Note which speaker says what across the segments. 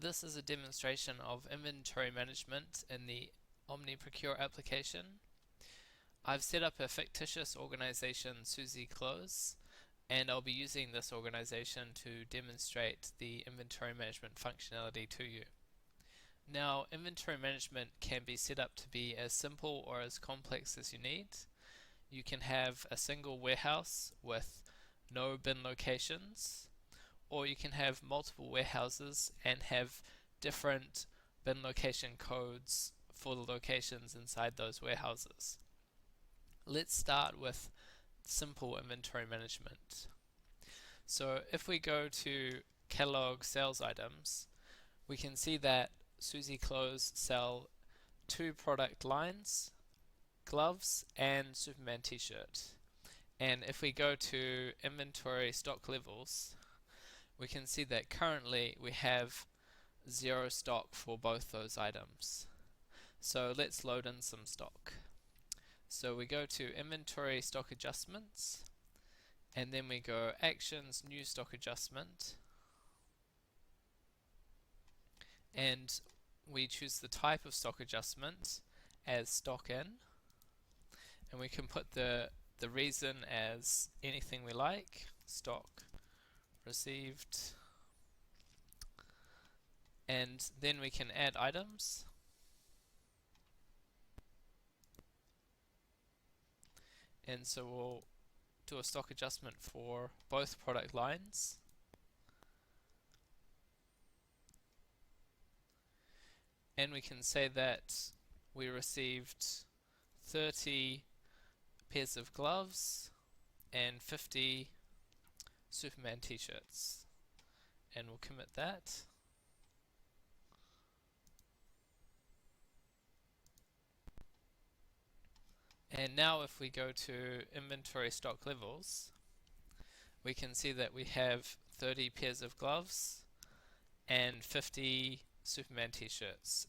Speaker 1: This is a demonstration of inventory management in the OmniProcure application. I've set up a fictitious organization, Suzy Close, and I'll be using this organization to demonstrate the inventory management functionality to you. Now, inventory management can be set up to be as simple or as complex as you need. You can have a single warehouse with no bin locations, or you can have multiple warehouses and have different bin location codes for the locations inside those warehouses. Let's start with simple inventory management. So if we go to catalog sales items, we can see that Suzy Close sell 2 product lines, gloves and Superman t-shirt. And if we go to inventory stock levels, we can see that currently we have 0 stock for both those items. So let's load in some stock. So we go to inventory stock adjustments, and then we go actions new stock adjustment, and we choose the type of stock adjustment as stock in, and we can put the reason as anything we like, stock received, and then we can add items, and so we'll do a stock adjustment for both product lines, and we can say that we received 30 pairs of gloves and 50 Superman t-shirts, and we'll commit that. And now if we go to inventory stock levels, we can see that we have 30 pairs of gloves and 50 Superman t-shirts.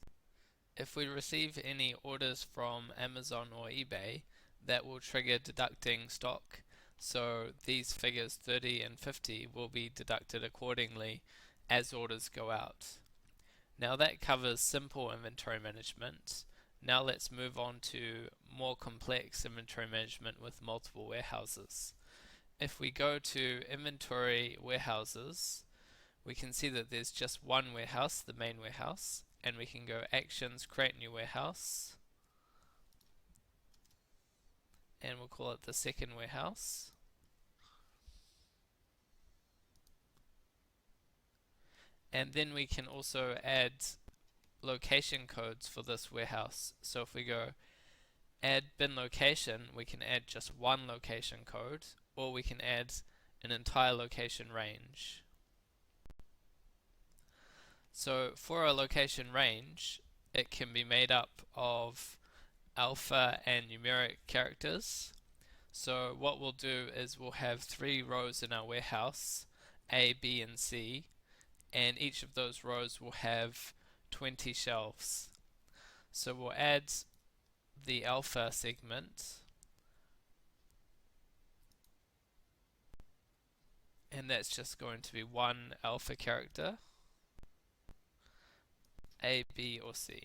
Speaker 1: If we receive any orders from Amazon or eBay, that will trigger deducting stock, so these figures 30 and 50 will be deducted accordingly as orders go out. Now that covers simple inventory management. Now let's move on to more complex inventory management with multiple warehouses. If we go to inventory warehouses, we can see that there's just one warehouse, the main warehouse, and we can go actions, create new warehouse, and we'll call it the second warehouse. And then we can also add location codes for this warehouse. So if we go add bin location, we can add just one location code, or we can add an entire location range. So for a location range, it can be made up of alpha and numeric characters. So what we'll do is we'll have 3 rows in our warehouse, A, B, and C, and each of those rows will have 20 shelves. So we'll add the alpha segment, and that's just going to be one alpha character, A, B, or C.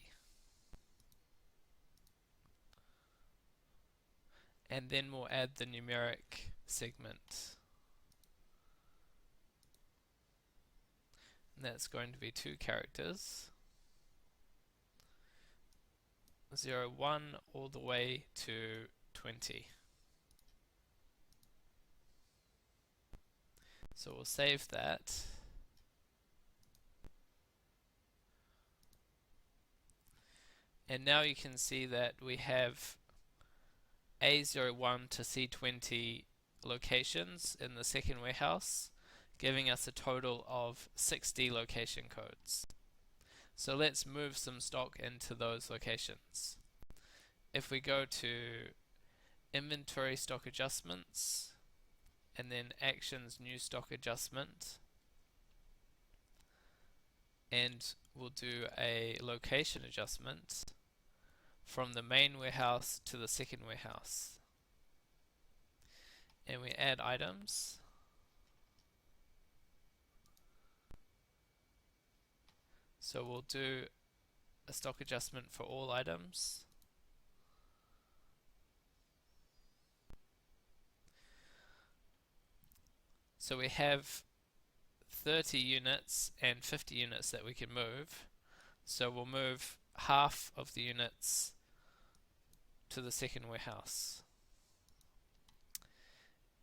Speaker 1: And then we'll add the numeric segment. And that's going to be 2 characters, 0, 1 all the way to 20. So we'll save that. And now you can see that we have A01 to C20 locations in the second warehouse, giving us a total of 60 location codes. So let's move some stock into those locations. If we go to inventory stock adjustments, and then actions new stock adjustment, and we'll do a location adjustment from the main warehouse to the second warehouse, and we add items, So we'll do a stock adjustment for all items. So we have 30 units and 50 units that we can move. So we'll move half of the units to the second warehouse.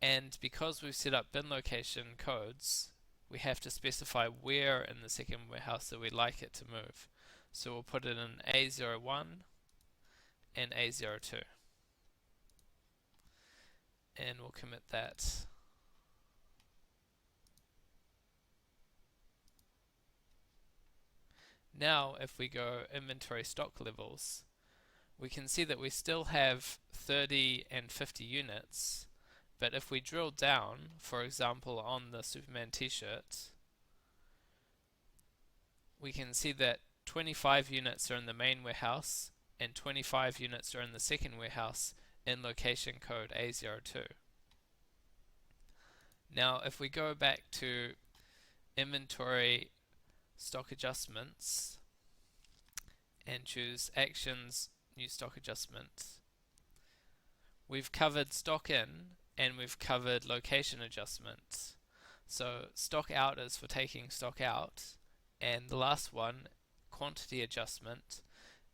Speaker 1: And because we've set up bin location codes, we have to specify where in the second warehouse that we'd like it to move. So we'll put it in A01 and A02. And we'll commit that. Now if we go inventory stock levels, we can see that we still have 30 and 50 units, but if we drill down, for example on the Superman t-shirt, we can see that 25 units are in the main warehouse and 25 units are in the second warehouse in location code A02. Now if we go back to inventory stock adjustments and choose actions, new stock adjustment, we've covered stock in and we've covered location adjustment. So stock out is for taking stock out, and the last one, quantity adjustment,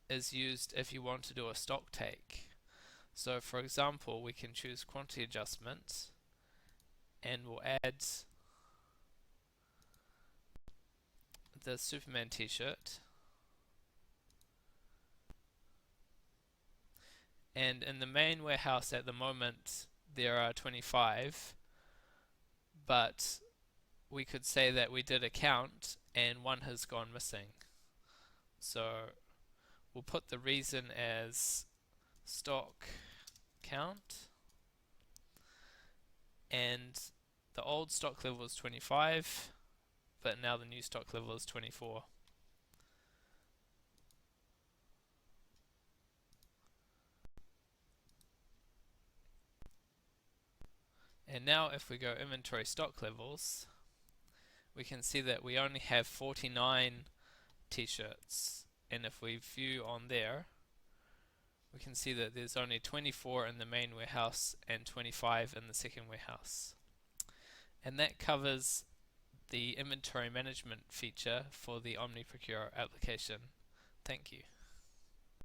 Speaker 1: is used if you want to do a stock take. So for example, we can choose quantity adjustment and we'll add the Superman t-shirt, and in the main warehouse at the moment there are 25, but we could say that we did a count and one has gone missing. So we'll put the reason as stock count, and the old stock level is 25, but now the new stock level is 24. And now if we go inventory stock levels, we can see that we only have 49 t-shirts, and if we view on there, we can see that there's only 24 in the main warehouse and 25 in the second warehouse. And that covers the inventory management feature for the OmniProcure application. Thank you.